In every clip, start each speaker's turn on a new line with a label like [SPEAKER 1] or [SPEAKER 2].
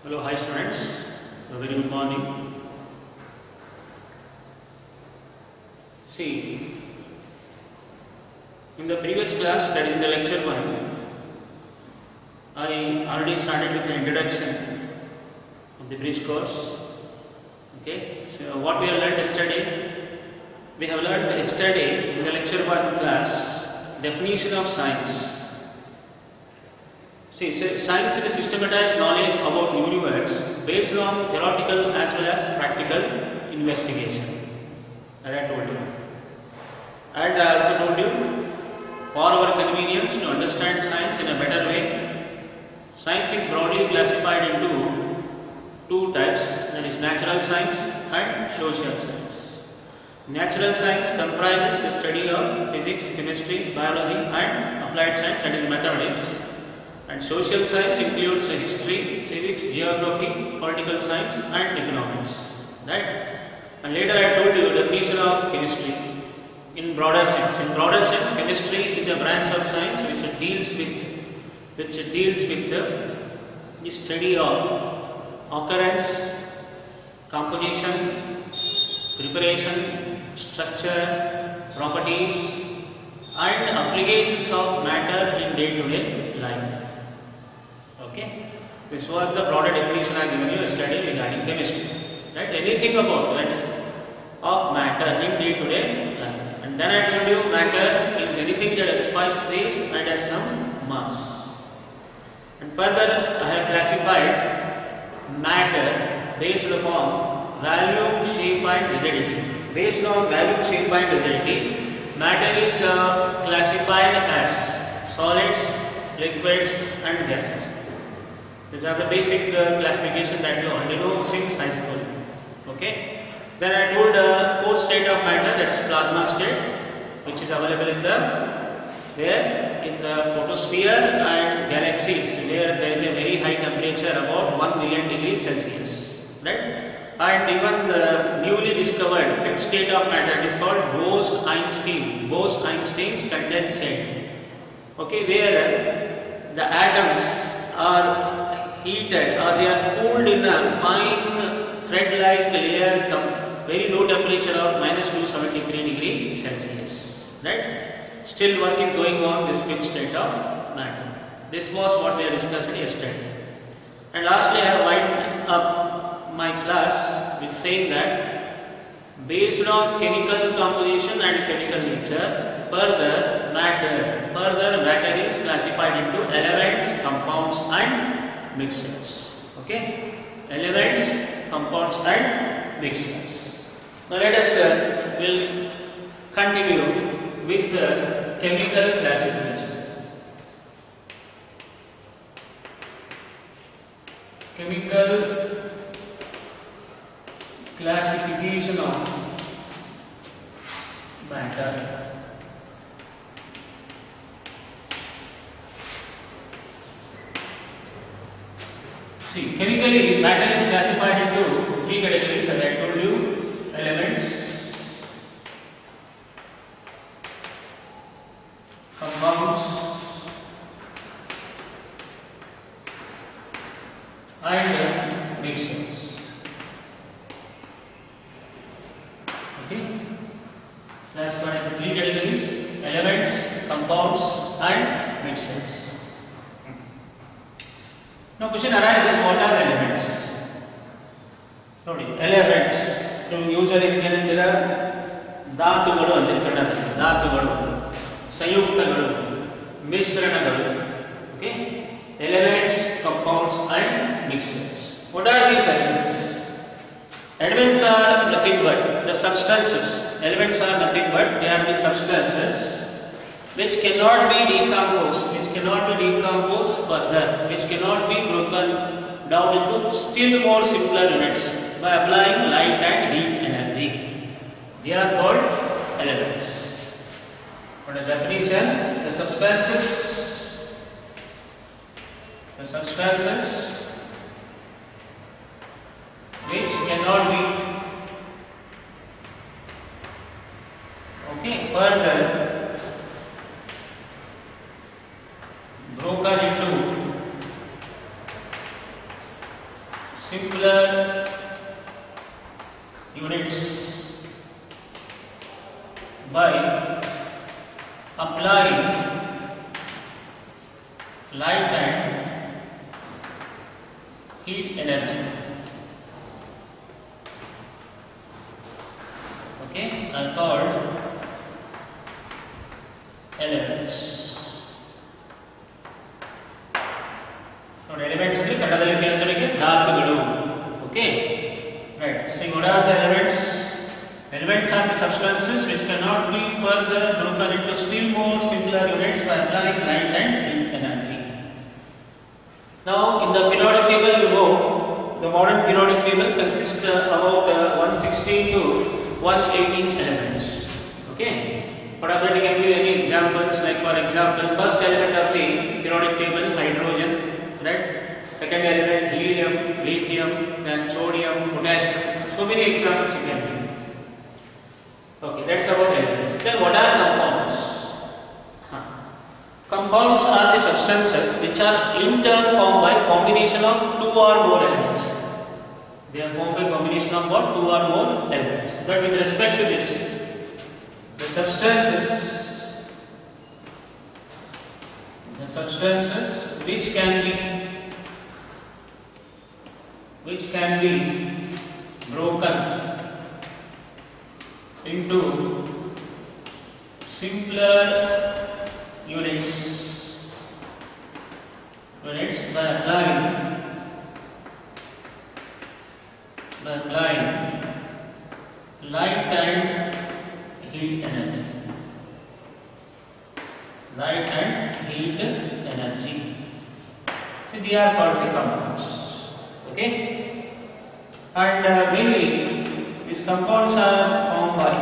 [SPEAKER 1] Hello, hi students. A very good morning. See, in the previous class, that is in the lecture 1, I already started with the introduction of the bridge course. Okay, so what we have learned yesterday? We have learned yesterday in the lecture 1 class definition of science. See, science is a systematized knowledge about the universe based on theoretical as well as practical investigation, as I told you. And I also told you, for our convenience to understand science in a better way, science is broadly classified into two types, that is natural science and social science. Natural science comprises the study of physics, chemistry, biology and applied science, that is mathematics. And social science includes history, civics, geography, political science and economics. Right? And later I told you the definition of chemistry in broader sense. In broader sense, chemistry is a branch of science which deals with the study of occurrence, composition, preparation, structure, properties and applications of matter in day-to-day life. Okay, this was the broader definition I given you yesterday regarding chemistry. Right? Anything about that of matter in day-to-day life. And then I told you matter is anything that occupies space and has some mass. And further I have classified matter based upon volume, shape and rigidity. Based on volume, shape and rigidity, matter is classified as solids, liquids and gases. These are the basic classification that you already know since high school. Okay. Then I told fourth state of matter, that is plasma state, which is available in the photosphere and galaxies, where there is a very high temperature, about 1 million degrees Celsius. Right? And even the newly discovered fifth state of matter is called Bose-Einstein's condensate. Okay, where the atoms are heated or they are cooled in a fine thread-like layer, very low temperature of -273 degrees Celsius. Right? Still work is going on this fifth state of matter. This was what we discussed yesterday. And lastly, I have wind up my class with saying that based on chemical composition and chemical nature, further matter is classified into elements, compounds and mixtures. Okay, elements, compounds and mixtures. Now let us will continue with the chemical classification. Chemical classification of matter. See, chemically matter is classified into three categories, as I told you: elements, compounds and mixtures. Okay, classified into three categories: elements, compounds and mixtures. Now question arises, what are elements? ನೋಡಿ, elements usually ಏನಂತೀರಾ, ಧಾತುಗಳು ಅಂತ ಕನ್ನಡದಲ್ಲಿ, ಧಾತುಗಳು, ಸಂಯುಕ್ತಗಳು, ಮಿಶ್ರಣಗಳು. Okay, elements, compounds and mixtures. What are these elements? Elements are nothing but the substances. Elements are nothing but they are the substances which cannot be decomposed, further, which cannot be broken down into still more simpler units by applying light and heat energy. They are called elements. What is the definition? The substances which cannot be further broken into simpler units by applying light and heat energy. Okay, are called elements. Now elements ಅಂದ್ರೆ ಕನ್ನಡದಲ್ಲಿ ಕೇಳಿದವರಿಗೆ ಧಾತುಗಳು. Okay, right. See, what are the elements? Elements are the substances which cannot be further broken into still more simpler units by applying light and heat energy. Now, in the periodic table, you know, the modern periodic table consists about 116 to 118 elements. Okay. For that, you can give any examples. Like for example, first element of the periodic table, hydrogen, right? Second element, helium, lithium, then sodium, potassium. So many examples you can give. Okay, that's about elements. Then what are compounds? Compounds are the substances which are in turn formed by combination of two or more elements. They are formed by combination of what? Two or more elements. But with respect to this, the substances which can be broken into simpler units by applying light and heat energy. Light and heat energy. So they are called the compounds. Okay, and mainly these compounds are formed by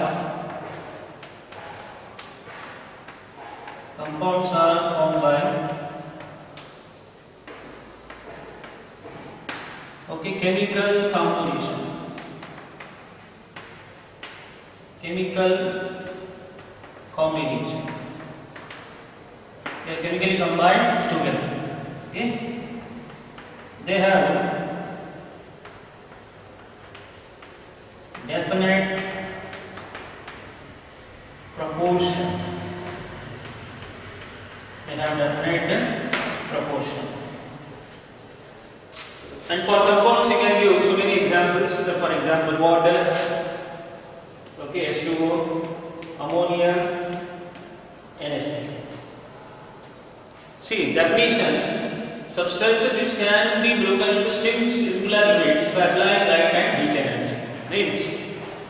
[SPEAKER 1] okay, chemical combination. They are chemically combined together. Okay, they have definite proportion. And for compounds, you can give so many examples. For example, water, okay, H2O, ammonia, NH3. See, definition: substances which can be broken into still simpler units by applying light and heat energy. Means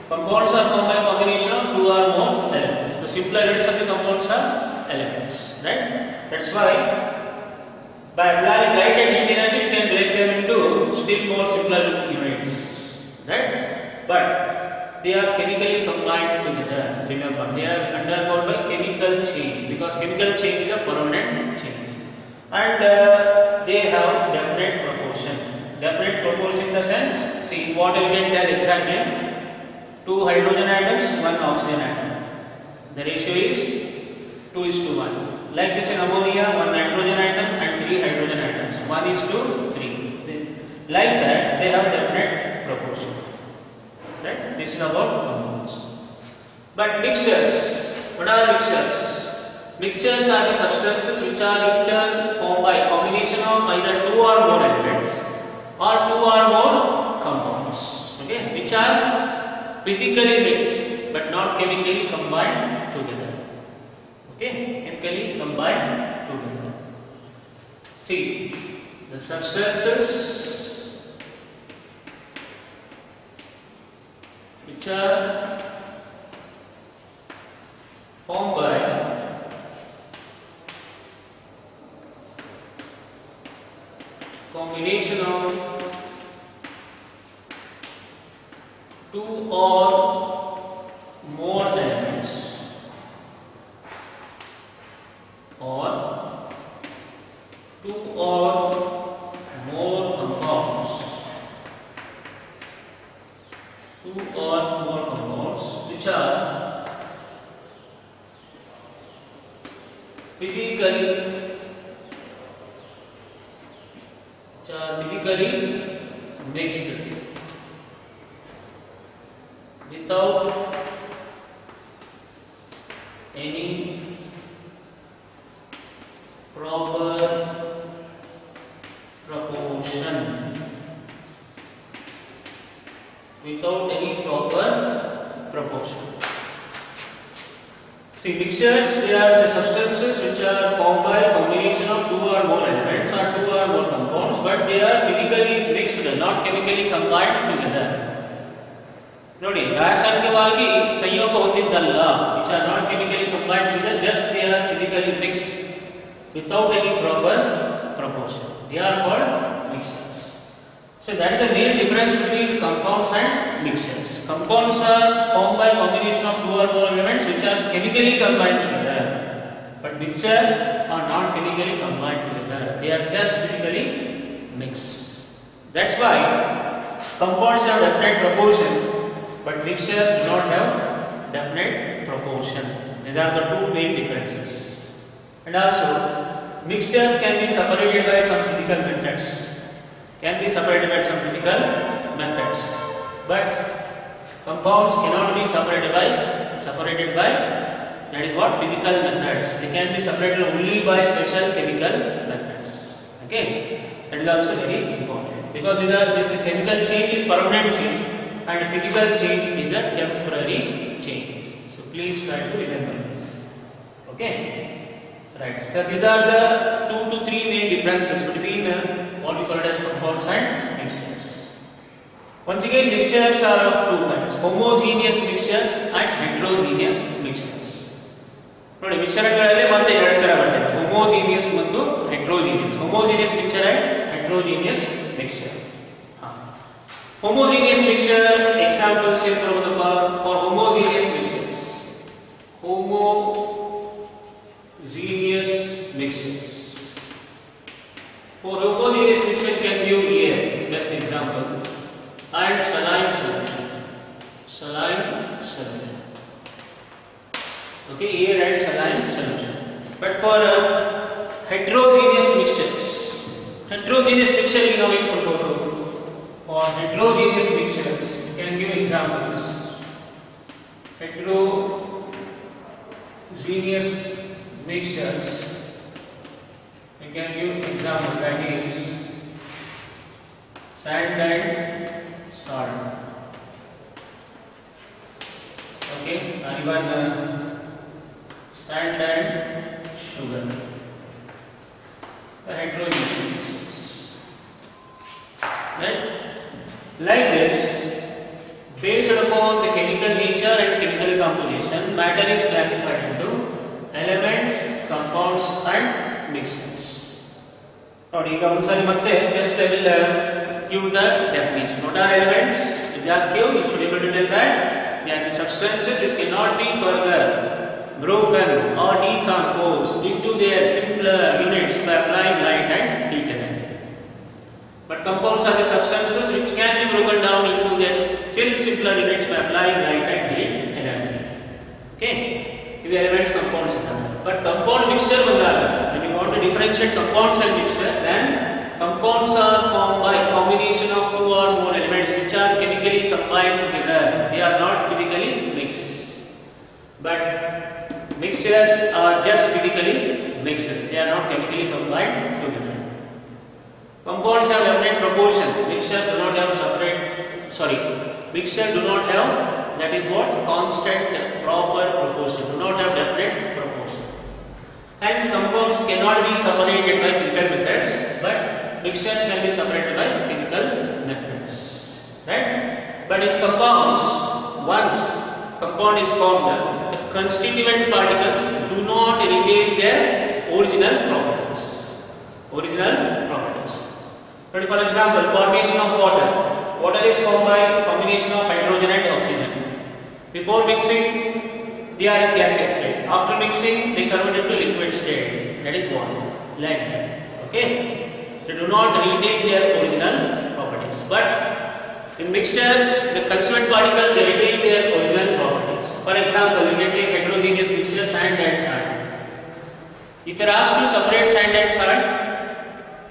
[SPEAKER 1] compounds are formed by combination of two or more elements. The simpler units of the compounds are elements, right? That's why by applying light and heat energy, you can break them into still more simpler units, right? But they are chemically combined together. Remember, they are undergone by chemical change, because chemical change is a permanent change, and they have definite proportion. Definite proportion in the sense, see, what will get there exactly? 2 hydrogen atoms, 1 oxygen atom. The ratio is 2:1. Like this in ammonia, 1 nitrogen atom and 3 hydrogen atoms. 1:3. Like that, they have definite proportion. Right? This is about compounds. But mixtures, what are mixtures? Mixtures are the substances which are in turn formed by combination of either 2 or more elements or 2 or more compounds. Okay? Which are physically mixed but not chemically combined together. Okay, chemically combined together. See, the substances which are formed by combination of 2 or more elements or 2 or more compounds, 2 or more compounds which are physically mixed without any proper proportion. Without any proper proportion. See, mixtures, they are the substances which are formed by combination of two or more elements or two or more compounds, but they are physically mixed, not chemically combined together. ನೋಡಿ, ರಾಸಾಯನಿಕವಾಗಿ ಸಂಯೋಗ ಹೊಂದಿದ್ದಲ್ಲ, which are not chemically combined together, just they are physically mixed without any proper proportion. They are called mixtures. So that is the main difference between compounds and mixtures. Compounds are formed by combination of two or more elements which are chemically combined together, but mixtures are not chemically combined together. They are just physically mixed. That's why compounds have definite proportion, but mixtures do not have definite proportion. These are the two main differences. And also, mixtures can be separated by some physical methods. Can be separated by some physical methods, but compounds cannot be separated by that is what physical methods. They can be separated only by special chemical methods. Okay, that is also very important because this chemical change is permanent change and physical change is a temporary change. So please try to remember this. Okay, right. So these are the 2 to 3 main differences between what we call it as compounds and mixtures. Once again, mixtures are of two kinds: homogeneous mixtures and heterogeneous mixtures. ನೋಡಿ, ಮಿಶ್ರಣಗಳಲ್ಲಿ ಮತ್ತೆ ಎರಡು ತರ ಬರ್ತವೆ: homogeneous ಮತ್ತು heterogeneous. Homogeneous mixture and heterogeneous mixture. Homogeneous mixture examples ಏನು ತರಬಹುದಪ್ಪ? For homogeneous mixtures, homogeneous mixtures. For homogeneous mixture can give air, best example, and saline solution. Saline solution. Okay, air and saline solution. But for heterogeneous mixtures, heterogeneous mixture you know for heterogeneous mixtures you can give examples. Heterogeneous mixtures you can give example, that is sand and salt. Okay, and even sand and sugar. The heterogeneous mixtures. Right? Like this, based upon the chemical nature and chemical composition, matter is classified into elements, compounds, and mixtures. Now, ಈಗ ಒಂದ್ಸರಿ ಮತ್ತೆ just I will give the definition. What are elements? If they ask you, you should be able to tell that they are the substances which cannot be further broken or decomposed into their simpler units by applying light and heat energy. But compounds are the substances which can be broken down into their still simpler units by applying light and heat energy. Okay, these elements, compounds. But compound mixture when you want to differentiate compounds and mixture, then compounds are formed by a combination of two or more elements which are chemically combined together. They are not physically mixed. But mixtures are just physically mixed. They are not chemically combined together. Compounds have definite proportion. Mixture do not have mixture do not have, that is what, constant proper proportion. Do not have definite proportion. Hence, compounds cannot be separated by physical methods, but mixtures can be separated by physical methods. Right? But in compounds, once compound is formed, the constituent particles do not retain their original properties. But for example, formation of water. Water is formed by combination of hydrogen and oxygen. Before mixing, they are in gaseous state. After mixing, they convert into liquid state. That is water, land. Okay? They do not retain their original properties. But in mixtures, the constituent particles they retain their original properties. For example, you can take heterogeneous mixture, sand and salt. If you are asked to separate sand and salt,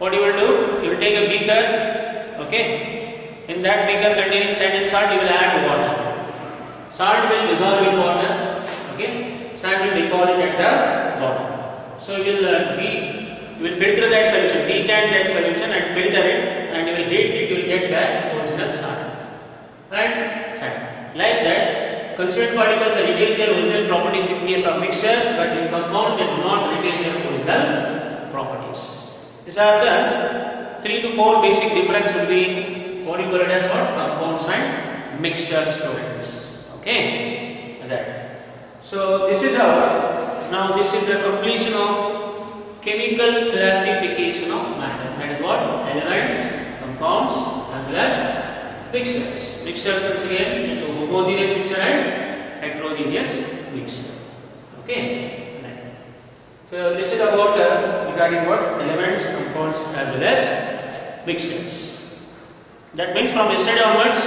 [SPEAKER 1] what you will do? You will take a beaker, okay, In that beaker containing sand and salt, you will add water. Salt will dissolve in water. Okay, sand will deposit at the bottom. So you will filter that solution, decant that solution and filter it, and you will heat it. You will get the original salt and sand. Like that, constituent particles retain their original properties in case of mixtures, but in compounds they do not retain their original properties. These are the 3 to 4 basic difference between what you call it as what compounds and mixtures, students. Okay, that. So this is how. Now this is the completion of chemical classification of matter. That is what elements, compounds, as well as mixtures. Mixtures once again into homogeneous mixture and heterogeneous mixture. Okay. So this is about regarding what elements, compounds, as well as mixtures. That means from yesterday onwards,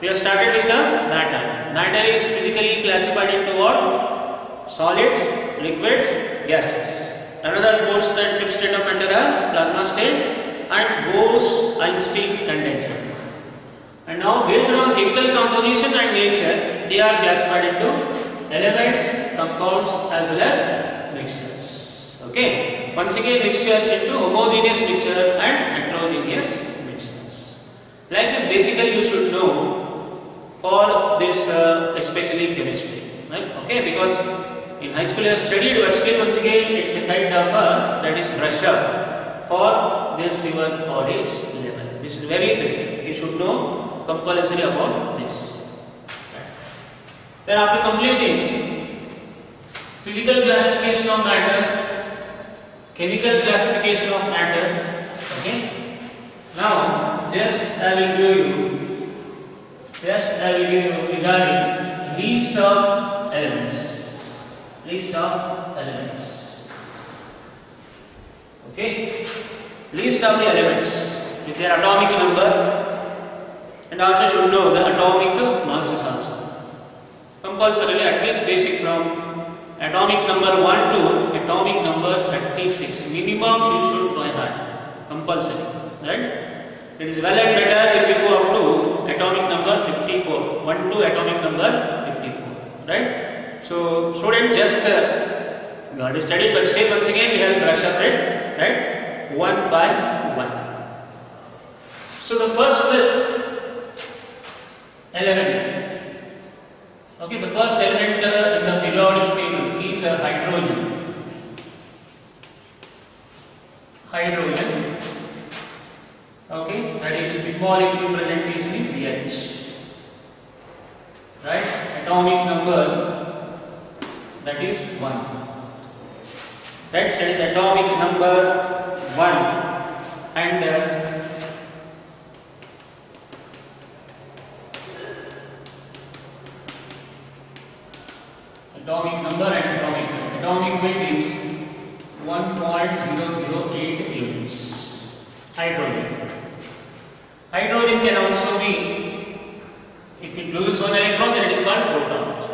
[SPEAKER 1] we have started with the matter. Matter is physically classified into what? Solids, liquids, gases. Another fourth and fifth state of matter are plasma state and Bose-Einstein condenser. And now based on chemical composition and nature, they are classified into elements, compounds, as well as mixtures. Okay. Once again, mixtures into homogeneous mixture and heterogeneous mixtures. Like this, basically you should know for this, especially chemistry. Right? Okay, because in high school you have studied, but still once again it's a kind of that is brush up for this your body's level. This is very basic. You should know compulsory about this. Right. Then after completing physical classification of matter, chemical classification of matter, okay. Now just I will give you regarding list of elements. List of elements. Okay. List of the elements with their atomic number. And also should know the atomic masses also. Compulsorily, at least basic from atomic number 1 to atomic number 36. Minimum you should by heart. Compulsory. Right? It is well and better if you go up to atomic number 54. 1 to atomic number 54. Right? So, student just got studied, but still once again we have brush up it. Right? One by one. So, the first element. Okay, the first element in the periodic table is hydrogen. Hydrogen. Okay, that is symbolic representation is H. Right? Atomic number, that is 1. That is atomic number 1 and atomic number and atomic weight. Atomic weight is 1.008 units. Hydrogen. Hydrogen can also be, if it loses one electron, then it is called proton. So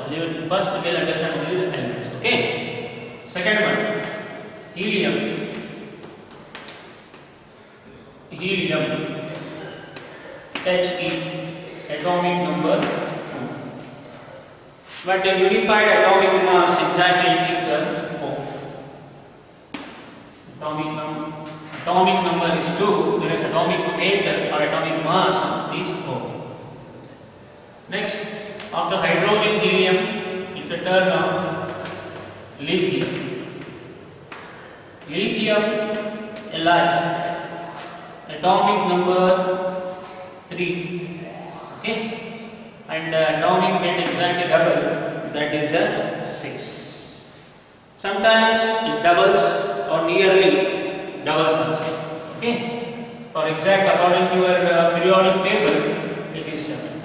[SPEAKER 1] first we will understand only the elements. Okay. Second one, helium. Helium. He. Atomic number 2. But a unified atomic mass exactly it is 4. Atomic number is 2, whereas atomic weight or atomic mass is 4. Next, after hydrogen, helium, it's a turn of lithium. Lithium, Li, atomic number 3. Okay. And atomic weight exactly double, that is 6. Sometimes it doubles or nearly doubles also. Okay. For exact, according to your periodic table, it is 7.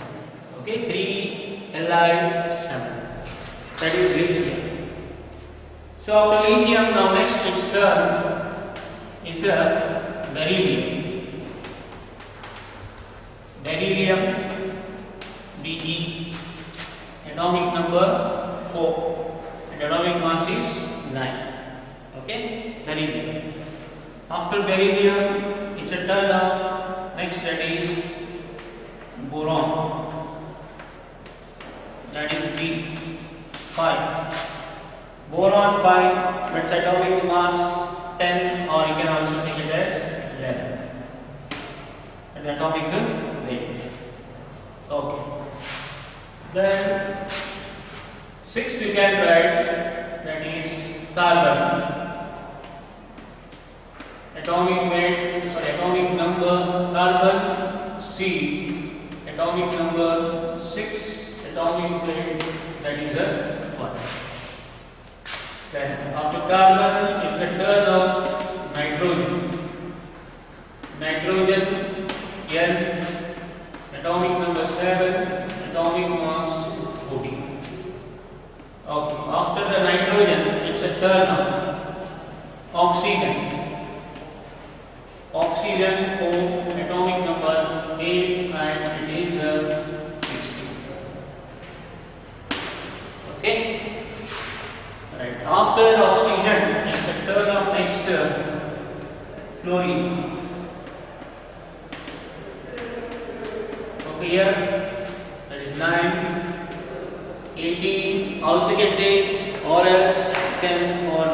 [SPEAKER 1] Okay, 3 Li 7. That is lithium. So after lithium, now next its term is beryllium. Beryllium. Be atomic number 4 and atomic mass is 9. Okay, beryllium. After beryllium, it's a turn of next, that is boron, that is B5. Boron 5, its atomic mass 10, or you can also take it as 11. And the atomic weight. Okay. Then sixth you can write, that is carbon. Atomic weight, sorry, atomic number carbon C, atomic number 6, atomic weight, that is a 1. Then after carbon, it's a turn of nitrogen. Nitrogen N, atomic number 7, atomic mass 14. Okay. After the nitrogen, it's a turn of oxygen. Oxygen O, atomic number 8, and it is a 16. Okay. Right. After oxygen, it's a turn of next chlorine. Okay, here that is 9, 18. Also you can take, or else can, or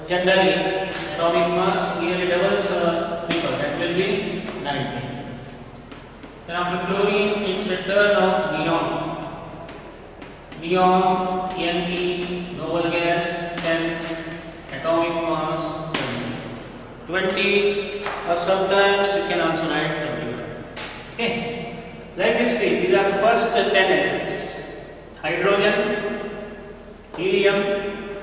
[SPEAKER 1] generally atomic mass nearly doubles people, that will be 19. Then after chlorine, it's a turn of neon. Neon Ne, noble gas, 10, atomic mass 20, or sometimes you can also write 21. Okay, like this thing, these are the first 10 elements: hydrogen, helium,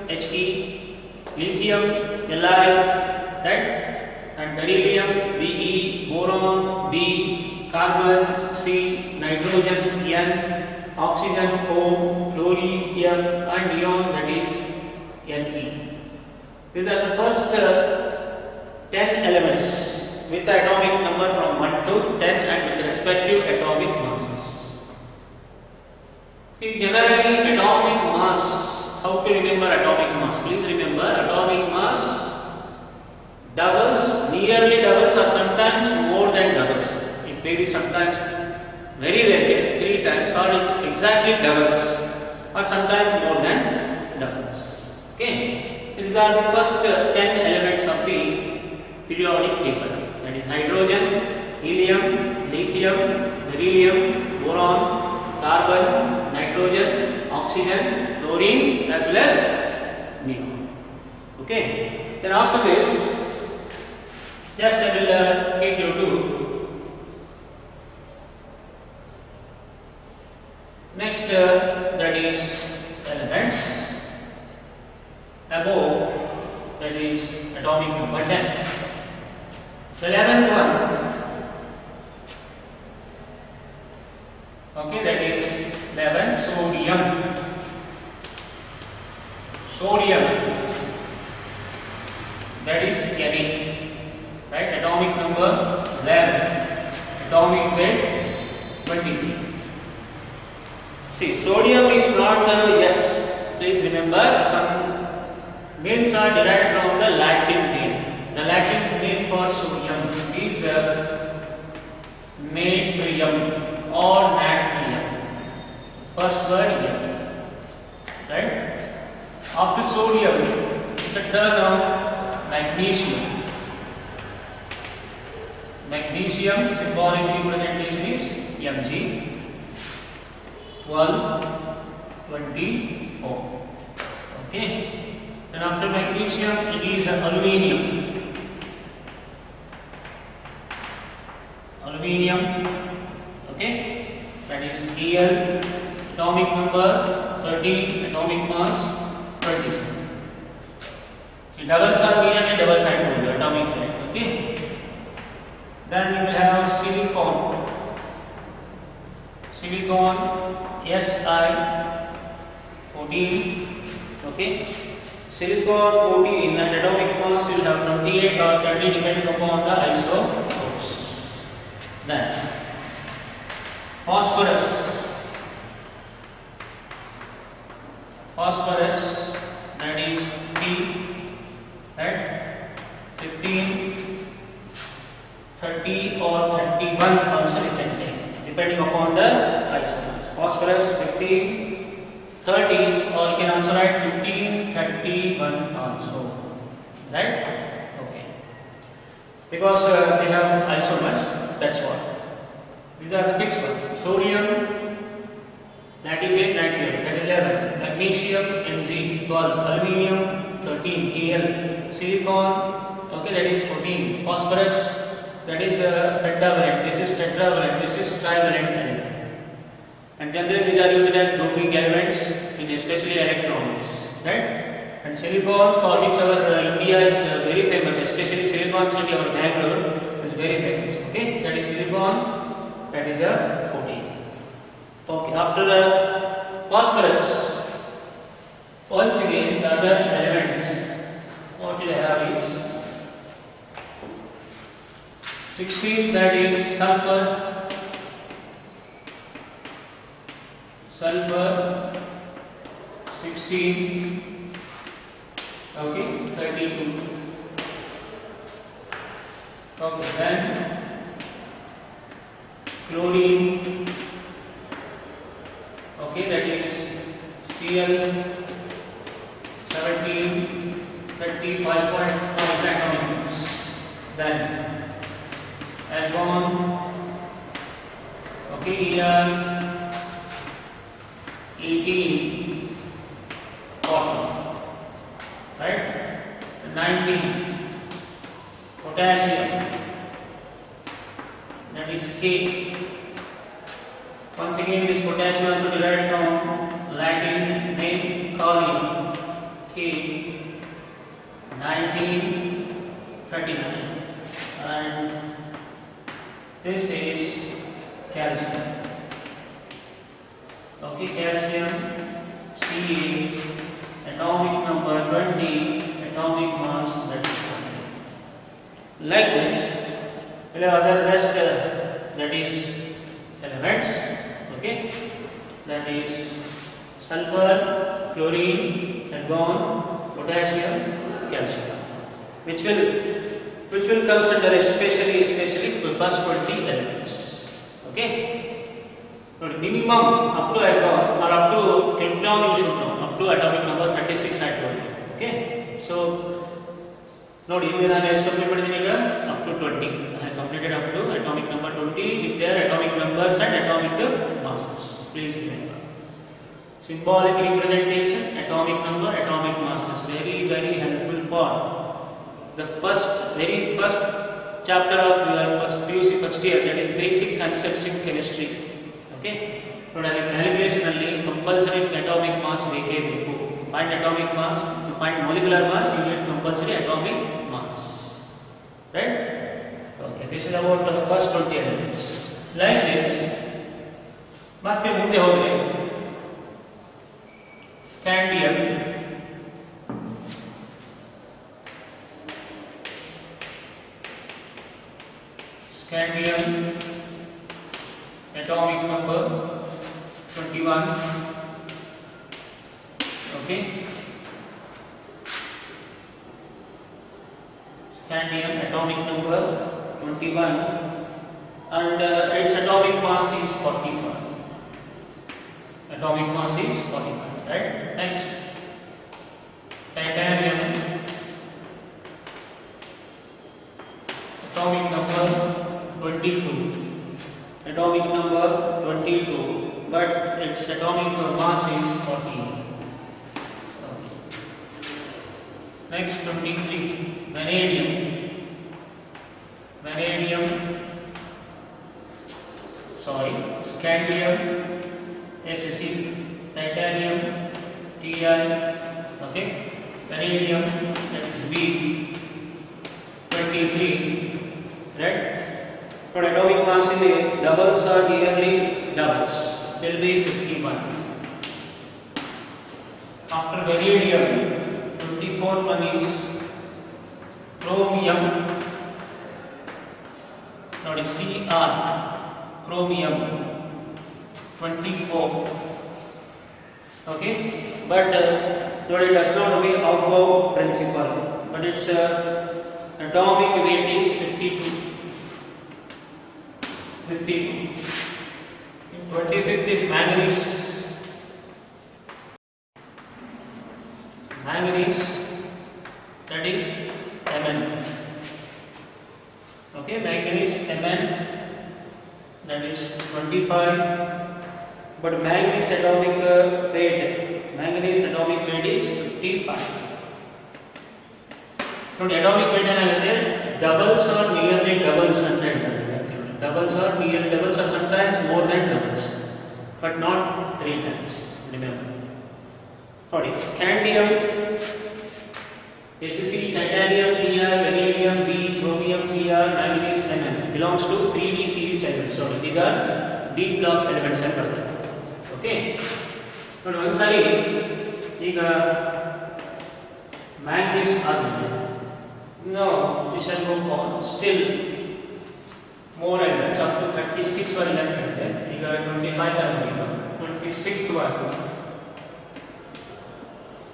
[SPEAKER 1] He, lithium, Li, right? And beryllium, Be, boron, B, carbon, C, nitrogen, N, oxygen, O, fluorine, F, and neon, that is Ne. These are the first 10 elements with the atomic number from 1 to 10 and with the respective atomic masses. See, generally atomic mass, how to remember atomic mass? Please remember, atomic mass doubles, nearly doubles, or sometimes more than doubles. It may be sometimes, very rare case, 3 times, or exactly doubles, or sometimes more than doubles. Okay, these are the first 10 elements of the periodic table. That is hydrogen, helium, lithium, beryllium, boron, carbon, nitrogen, oxygen, fluorine, as well as neon. Okay. Then after this, just I will take you to next, that is elements above, that is atomic number 10. The 11th one, okay, that is 11, sodium. Sodium, that is Na, right? Atomic number 11, atomic weight 23. See, sodium is not S. Please remember, some names are derived from the Latin name. The Latin name for sodium is natrium or natrium. First word here, right? After sodium, it's a turn of magnesium. Magnesium symbolic representation is Mg. 12, 24. Okay. Then after magnesium, it is aluminium. Aluminium. Okay. That is Al. Atomic number 13. Atomic mass 27. See, doubles are nearly doubles I told you. Atomic weight. Okay. Then you will have silicon. Silicon Si 14. Okay. Silicon 14 and atomic mass will have 28 or 30 depending upon the isotopes. Then phosphorus. Phosphorus, that is P, right? 15, 30 or 31 also you can take. depending upon the isomers. Phosphorus 15, 30, or you can also write 15, 31 also, right? Okay, because they have isomers, that's what. These are the fixed ones. Sodium, natrium, that is 11. Magnesium, Mg, 12. Aluminium, 13, Al. Silicon, okay, that is 14. Phosphorus, that is pentavalent. This is tetravalent. This is trivalent element. And generally these are used as doping elements in especially electronics, right? And silicon, for which our India is very famous, especially Silicon City, our Bangalore is very famous. Okay, that is silicon. That is a 14. Okay, after the phosphorus, once again the other elements, what we have is 16, that is sulfur, 16, okay, 32. Okay, then chlorine, okay, that is Cl, 17, 35.5 atomic mass. Then argon, okay, Er, 18, 40, right? 19, potassium, that is K. Once again, this potassium also derived from Latin name kalium, K, 1939, and this is calcium. Okay, calcium, Ca, atomic number 20, atomic mass that is 20. Like this, we have other rest, that is elements, okay, that is sulfur, chlorine, argon, potassium, calcium, which will consider especially first 20 elements. Okay, so minimum up to argon or up to krypton you should know, up to atomic number 36 I told you. Okay, so ನೋಡಿ ಇಲ್ಲಿ ನಾನು ಎಷ್ಟು complete ಮಾಡಿದ್ದೀನಿ ಈಗ up to 20. I have completed up to atomic number 20 with their atomic numbers and atomic masses. Please remember. Symbolic representation, atomic number, atomic masses. Very, very helpful for the very first chapter of your PUC first year, that is basic concepts in chemistry. Okay. ನೋಡಿ calculation ಅಲ್ಲಿ compulsory atomic mass ಬೇಕೇ ಬೇಕು. Find atomic mass, to find molecular mass you need compulsory atomic mass, right? Okay, this is about the first 20 elements. Like this, ಮತ್ತೆ ಮುಂದೆ ಹೋದರೆ scandium, atomic number 21. Okay, scandium, atomic number 21, and its atomic mass is 45. Atomic mass is 45, right? Next, titanium, atomic number 22. Atomic number 22, but its atomic mass is 14. Next, 23, vanadium, scandium, SC, titanium, Ti, okay, vanadium, that is B, 23, right? For atomic mass in the doubles are nearly doubles, will be 51. After vanadium, 24th one is chromium. Now it is Cr, chromium, 24. Okay, but it does not obey Aufbau principle, but its atomic weight is 52. 25th is manganese. Manganese, that is Mn. Okay, manganese Mn, that is 25. But manganese atomic weight is 55. So the atomic weight ಏನಾಗುತ್ತೆ doubles or nearly doubles ಅಂತ ಹೇಳ್ತಾರೆ. Doubles or nearly doubles or sometimes more than doubles, but not 3 times. Remember. For scandium, Sc, titanium, Ti, vanadium, B, chromium, Cr, manganese, Mn belongs to 3D series elements. So these are D block elements ಅಂತ ಹೇಳ್ತಾರೆ. Okay. ನೋಡಿ ಒಂದ್ಸರಿ ಈಗ manganese ಆದ್ಮೇಲೆ now we shall go on still more elements up to 36 ವರೆಗೆ ಹೇಳ್ತಾರೆ. ಈಗ 25 ಆಗಿದೆ, 26th ವರೆಗೂ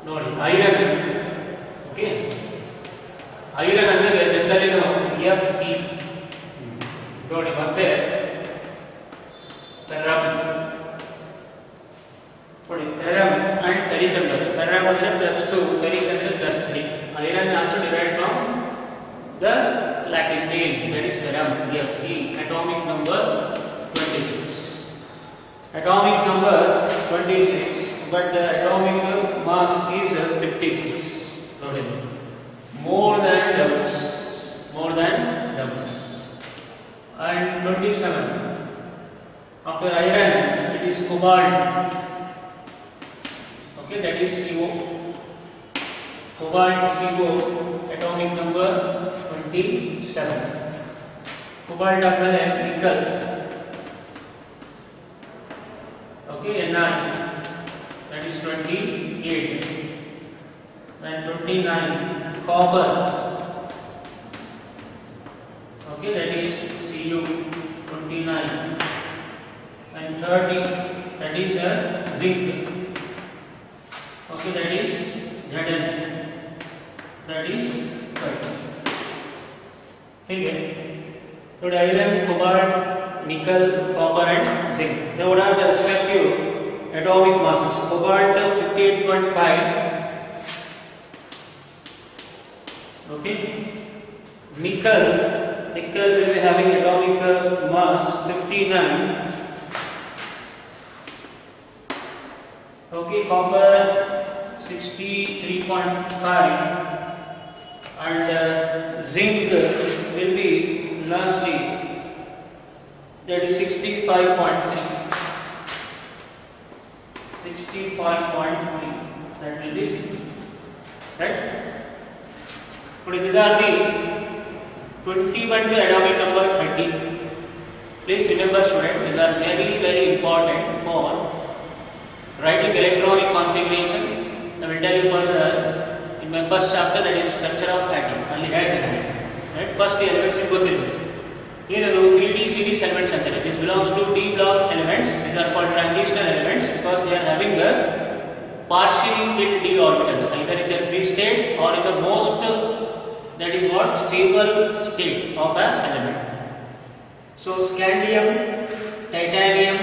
[SPEAKER 1] ನೋಡಿ ಐರನ್. ಓಕೆ, ಐರನ್ ಅಂದ್ರೆ ಜನರಲಿ ನಾವು Fe ನೋಡಿ, ಮತ್ತೆ ferrum ನೋಡಿ, ferrum and ferric ಅಂದ್ರೆ ferrum ಅಂದ್ರೆ +2, ferric ಅಂದ್ರೆ +3. iron also derived from the Latin name, that is ferrum, Fe, atomic number 26. Atomic number 26, but the atomic mass is 56. More than doubles. And 27. After iron, it is cobalt. Okay, that is CO. Cobalt CO, atomic number 27. Cobalt after nickel. Okay, Ni, that is 28. Then 29, copper. Okay, that is Cu, 29. And 30, that is zinc. Okay, that is Zn, that is 30. Okay. So iron, cobalt, nickel, copper and zinc. They would have the respective atomic masses. Cobalt 58.5. Okay. Nickel will be having atomic mass 59. Okay, copper 63.5 and zinc will be lastly, that is 65.3. 65.3, that will be zinc, right? So these are the 21 to atomic number 30. Please remember students, these are very very important for writing electronic configuration. I will tell you further in my first chapter, that is structure of atom. Ali ಹೇಳ್ತೀನಿ, right? First elements ಗೊತ್ತಿರಬೇಕು. ಏನದು 3D series elements ಅಂತಾರೆ. This belongs to D block elements. These are called transitional elements because they are having a partially filled d orbitals, either in their free state or in the most, that is what, stable state of an element. So scandium, titanium,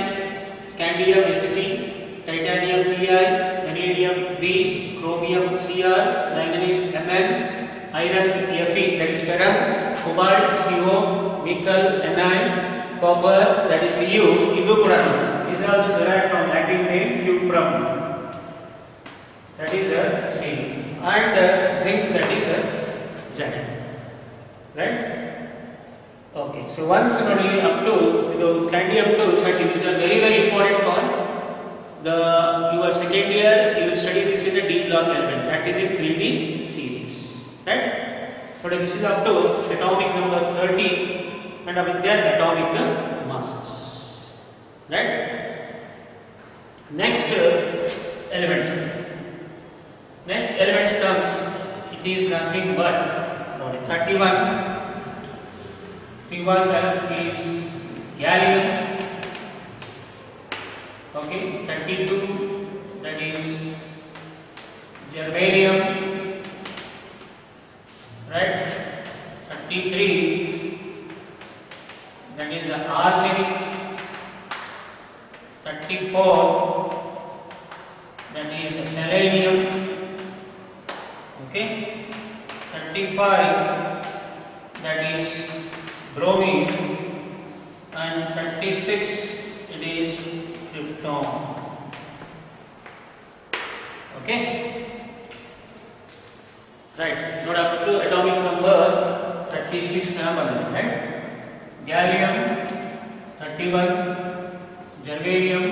[SPEAKER 1] scandium Sc, titanium Ti, vanadium B, chromium Cr, manganese Mn, iron Fe, that is ferrum, cobalt Co, nickel Ni, copper, that is Cu. Idu kuda is also derived from Latin name cuprum, that is C, and zinc, that is Zn, right? Okay, so once nodi up to the scandium to 30, these are very very important for your second year. You will study this in the D block element, that is in 3D series, right? So this is up to atomic number 30 and with their atomic masses, right? Next elements comes, it is nothing but 31 is gallium. Okay, 32, that is germanium, right? 33, that is arsenic. 34, that is selenium. Okay, 35, that is bromine, and 36, it is krypton. Okay, right. Note up to atomic number 36 right? Gallium 31, germanium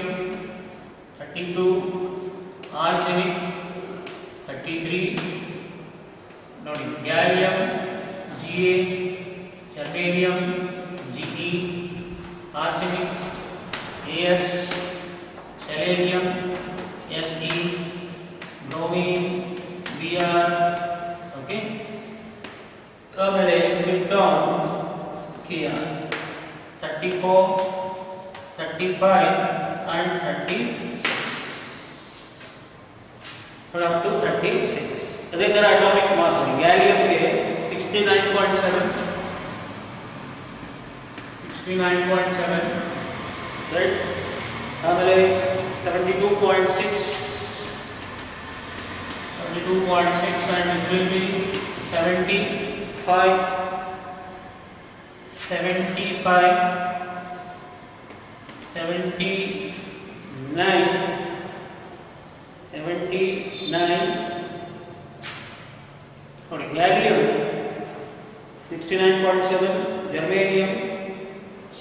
[SPEAKER 1] 32, arsenic 33. Note gallium Ga, germanium Ge, arsenic As, selenium Se, bromine Br. Okay, ಆಮೇಲೆ krypton Kr 34, 35 and 36. Up to 36. ಅದೇ ತರ atomic mass gallium ಗೆ 69.7, 69.7, right? ಆಮೇಲೆ 72.6, 72.6, and this will be 75, 79, okay, gallium 69.7, germanium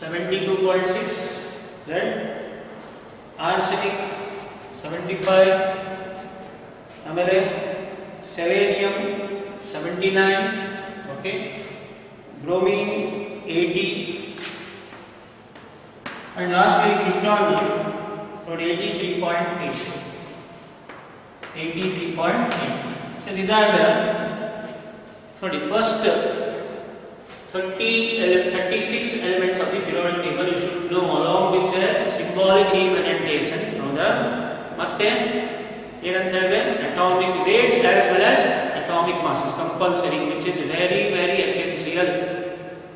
[SPEAKER 1] 72.6, right? Arsenic 75, amele selenium 79, okay, bromine 80, and lastly krypton 83.8. 83.8. So these are the first 36 elements of the periodic table you should know along with the symbolic representation. ಮತ್ತೆ ಏನಂತ ಹೇಳಿದೆ atomic weight as well as atomic mass is compulsory, which is very very essential.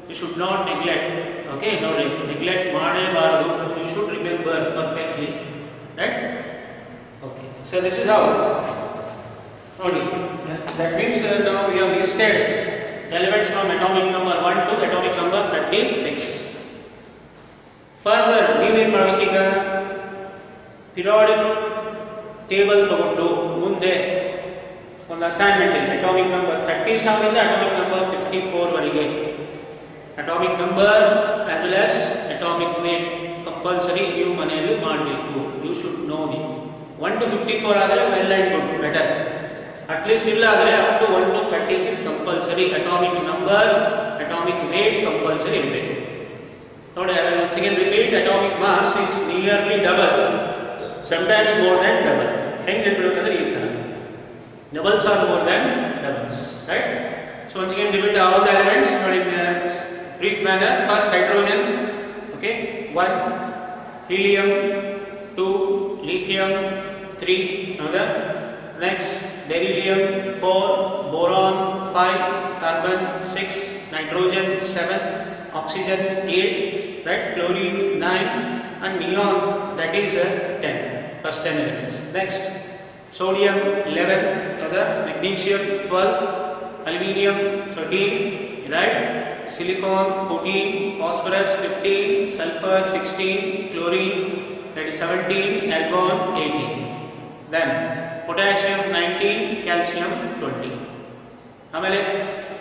[SPEAKER 1] You should not neglect. Okay, no neglect ಮಾಡಬಾರದು. You should remember perfectly, right? Okay, so this is how. Nodi, that means now we have listed elements from atomic number 1 to atomic number 36. Further, ನೀವೇನು ಮಾಡಬೇಕೀಗ periodic table ತಗೊಂಡು ಮುಂದೆ ಒಂದು assignment ಇದೆ atomic number 37 ಇಂದ atomic number 54 ವರೆಗೆ atomic number as well as atomic weight compulsory ನೀವು ಮನೆಯಲ್ಲಿ ಮಾಡಬೇಕು. You should know it. 1 to 54 ಆದರೆ well and good, better. At least ಇಲ್ಲ ಆದರೆ up to 1 to 36 compulsory. Atomic number, atomic weight compulsory ಇರಬೇಕು. ನೋಡಿ, I will once again repeat, atomic mass is nearly double, sometimes more than double. ಹೆಂಗೆ ಹೇಳ್ಬೇಕಂದ್ರೆ ಈ ತರ doubles are more than doubles, right? So once again repeat all the elements in a brief manner. First hydrogen, okay, 1, helium 2, lithium 3, another. Next beryllium 4, boron 5, carbon 6, nitrogen 7, oxygen 8, right, fluorine 9, and neon, that is 10. First 10 elements. Next sodium 11, another. Magnesium 12, aluminium 13, right, silicon 14, phosphorus 15, sulfur 16, chlorine, that is 17, argon 18. Then potassium 19, calcium 20. ಆಮೇಲೆ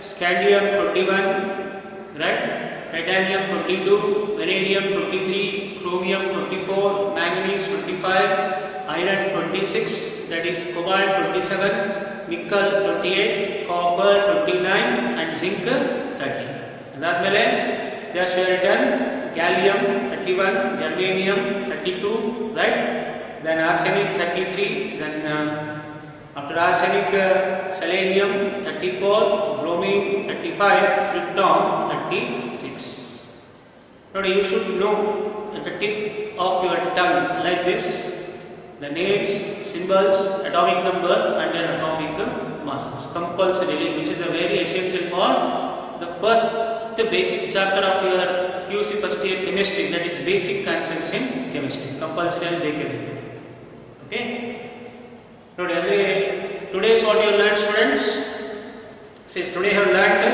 [SPEAKER 1] scandium 21, right, titanium 22, vanadium 23, chromium 24, manganese 25, iron 26, that is cobalt 27, nickel 28, copper 29, and zinc 30. ಅದಾದ್ಮೇಲೆ just written gallium 31, germanium 32, right, then arsenic 33, then after arsenic selenium 34, bromine 35, krypton 36. Now you should know at the tip of your tongue like this the names, symbols, atomic number and their atomic masses compulsorily, which is a very essential for the first basic chapter of your QC first year chemistry, that is basic concepts in chemistry. compulsory and ಬೇಕಿರುತ್ತೆ. Okay. Today is what you have learned, students. Says today you have learned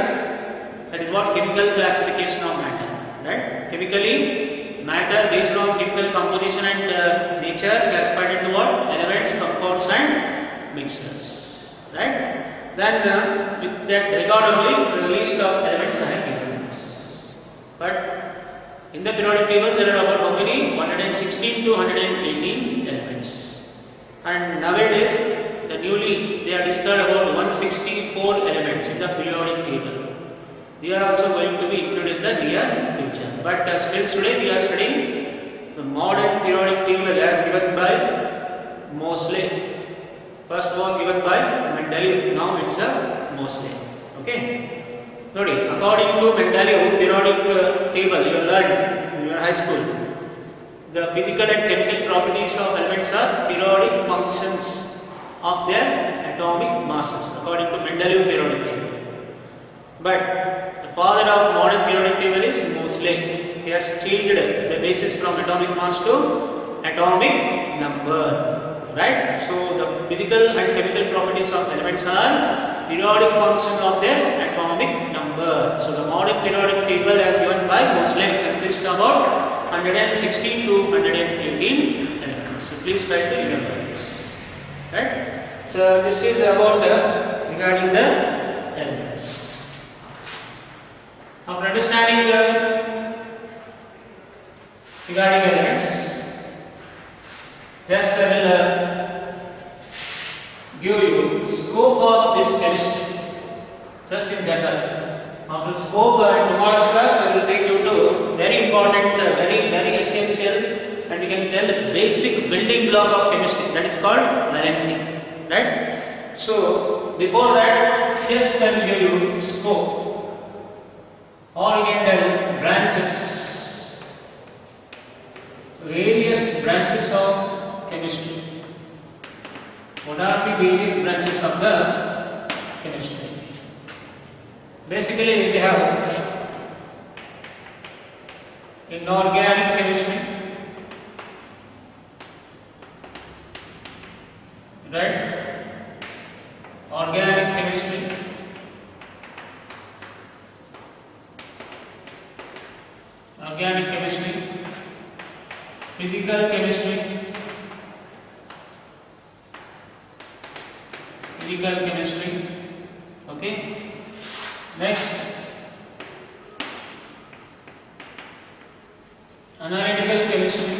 [SPEAKER 1] that is what chemical classification of matter, right? Chemically, matter based on chemical composition and nature classified into what? Elements, compounds and mixtures, right? Then with that regard only the list of elements I have given us. But in the periodic table there are about how many? 116 to 118 elements. And nowadays they are discovered about 164 elements in the periodic table. They are also going to be included in the near future. But still today we are studying the modern periodic table as given by Moseley. First was given by Mendeleev. Now it's a Moseley. Okay. According to Mendeleev periodic table you learned in your high school, the physical and chemical properties of elements are periodic functions of their atomic masses according to Mendeleev periodic table. But the father of modern periodic table is Moseley. He has changed the basis from atomic mass to atomic number. Right? So the physical and chemical properties of elements are periodic function of their atomic number. So the modern periodic table as given by Moseley consists of about 116 to 118 elements. So please try to remember this. Right? So this is about regarding the elements. After understanding regarding elements, just I will give you scope of this chemistry, just in general. After scope and tomorrow's class, I will take you to very important, very essential, and you can tell basic building block of chemistry. That is called valency, right? So before that, just I will give you scope, or you can tell branches, various branches of chemistry. What are the various branches of the chemistry? Basically, we have inorganic chemistry, right? Organic chemistry, physical chemistry, okay. Next, analytical chemistry,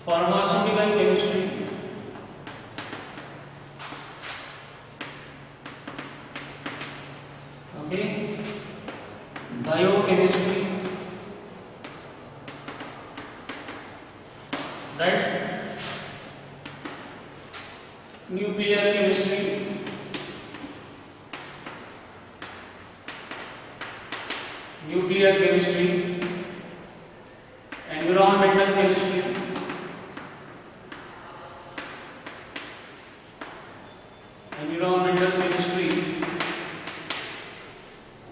[SPEAKER 1] pharmaceutical chemistry, okay, biochemistry, right, nuclear chemistry, environmental chemistry,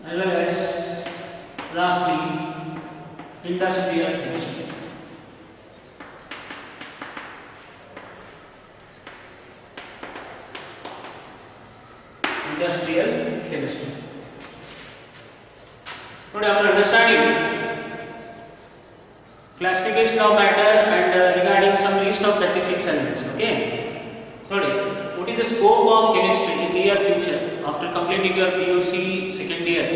[SPEAKER 1] as well as lastly industrial chemistry. Today our understanding classification of matter and regarding some list of 36 elements. Okay. Today, what is the scope of chemistry in the near future after completing your PUC second year?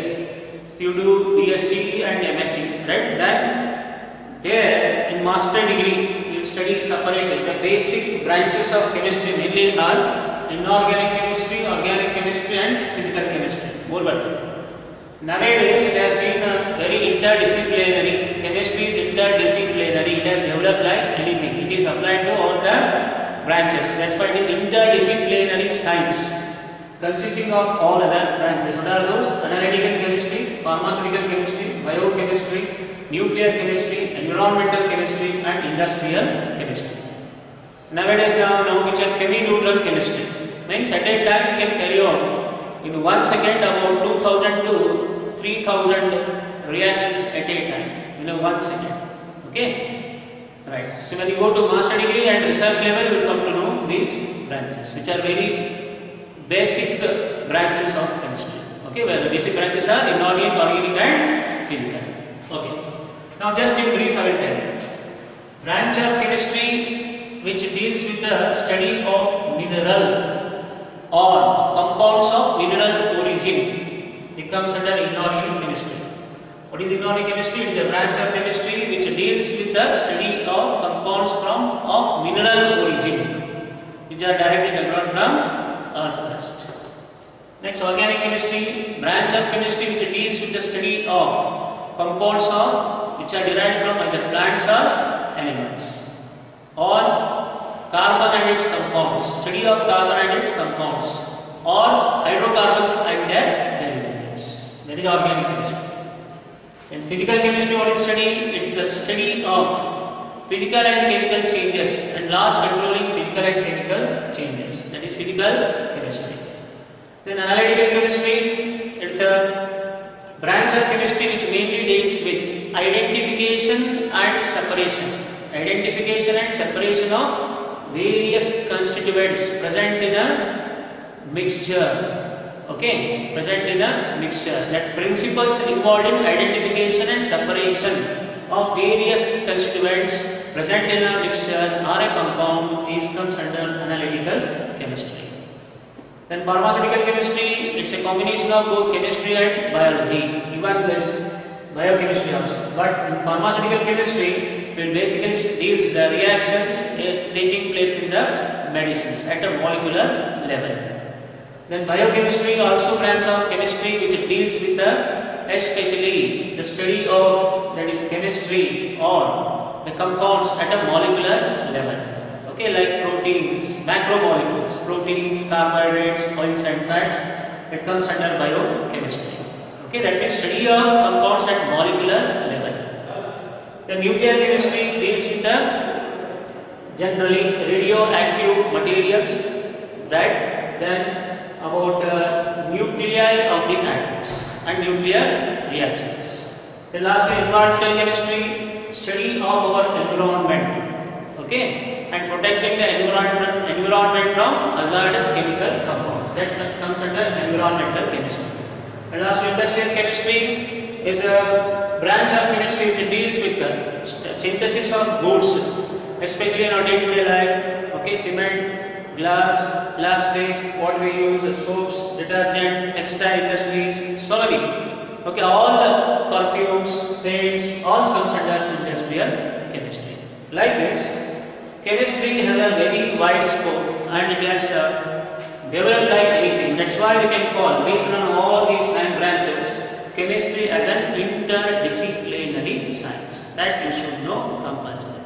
[SPEAKER 1] If you do BSc and MSc, right? Then there in master degree you study separately the basic branches of chemistry, mainly are inorganic chemistry, organic chemistry and physical chemistry. More but nowadays it has been very interdisciplinary. Chemistry is interdisciplinary. It has developed like anything. It is applied to all the branches. That's why it is interdisciplinary science, consisting of all other branches. What are those? Analytical chemistry, pharmaceutical chemistry, biochemistry, nuclear chemistry, environmental chemistry and industrial chemistry. Nowadays now feature chemi-neutral chemistry. Means at a time you can carry out in 1 second about 2000 to 3000 reactions at a time in a 1 second. Okay, right. So when you go to master degree and research level, you will come to know these branches, which are very basic branches of chemistry. Okay, where the basic branches are inorganic, organic, and physical. Okay. Now just in brief, I will tell you. Branch of chemistry which deals with the study of mineral or compounds of mineral origin. It comes under inorganic chemistry. What is inorganic chemistry? It is a branch of chemistry which deals with the study of compounds of mineral origin, which are directly derived from earth crust. Next, organic chemistry, branch of chemistry which deals with the study of compounds which are derived from either plants or animals, or carbon and its compounds, study of carbon and its compounds, or hydrocarbons and their derivatives. That is organic chemistry. In physical chemistry, what is study? It is the study of physical and chemical changes and laws controlling physical and chemical changes. That is physical chemistry. Then analytical chemistry, it is a branch of chemistry which mainly deals with identification and separation. Identification and separation of various constituents present in a mixture. Okay, present in a mixture. That principles involved in identification and separation of various constituents present in a mixture or a compound comes under analytical chemistry. Then pharmaceutical chemistry, it's a combination of both chemistry and biology, even this biochemistry also. But in pharmaceutical chemistry, it basically deals the reactions taking place in the medicines at a molecular level. Then biochemistry also branch of chemistry which deals with especially the study of, that is, chemistry or the compounds at a molecular level. Okay, like proteins, macromolecules, proteins, carbohydrates, oils and fats, it comes under biochemistry. Okay, that means study of compounds at molecular level. The nuclear chemistry deals with generally radioactive materials, right? Then about nuclei of the atoms and nuclear reactions. Then lastly, environmental chemistry, study of our environment, okay, and protecting the environment from hazardous chemical compounds. That comes under environmental chemistry. And lastly, industrial chemistry is a branch of chemistry which deals with the synthesis of goods, especially in our day-to-day life. Okay, cement, glass, plastic, what we use, soaps, detergent, textile industries, so many. Okay, all the perfumes, paints, all comes under industrial chemistry. Like this, chemistry has a very wide scope and it has developed like anything. That's why we can call, based on all these 9 branches, chemistry as an interdisciplinary science. That you should know compulsorily.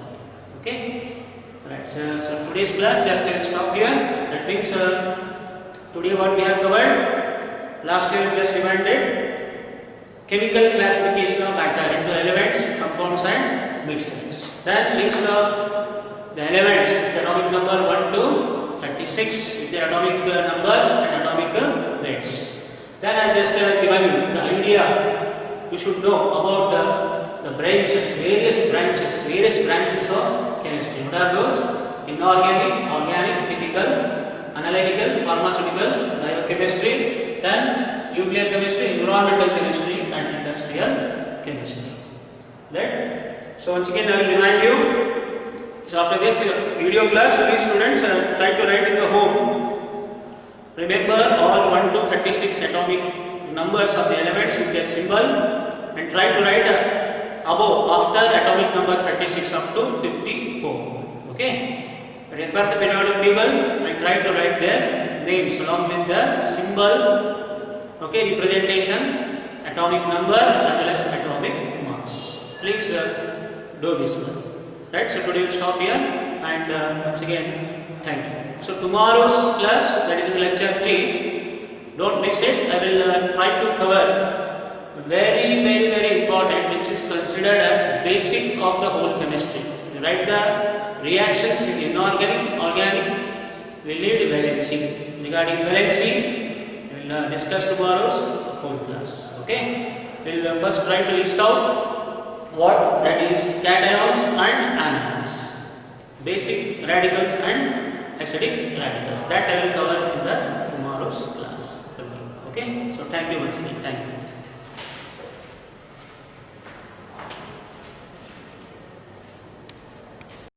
[SPEAKER 1] Okay? Right. So today's class just will stop here. That means today what we have covered, last year we just reminded chemical classification of matter into elements, compounds and mixtures. Then list of the elements, the atomic number 1 to 36 with their atomic numbers and atomic weights. Then I just given you the idea you should know about the branches, various branches of chemistry. What are those? Inorganic, organic, physical, analytical, pharmaceutical, biochemistry, then nuclear chemistry, environmental chemistry and industrial chemistry. Right? So once again I will remind you, so after this video class, these students try to write in the home. Remember all 1 to 36 atomic numbers of the elements with their symbol and try to write above after atomic number 36 up to 54. Okay? Refer the periodic table and try to write their names along with the symbol, okay, representation, atomic number as well as atomic mass. Please do this one. Right? So today we will stop here and once again thank you. So tomorrow's class, that is in lecture 3, don't miss it. I will try to cover very important, which is considered as basic of the whole chemistry. Write the reactions in inorganic, organic, will lead valency. regarding galaxy we will discuss tomorrow's whole class. Okay, we will first try to list out what that is cations and anions, basic radicals and acidic radicals. That I will cover in the tomorrow's class. Okay, so thank you once again. Thank you.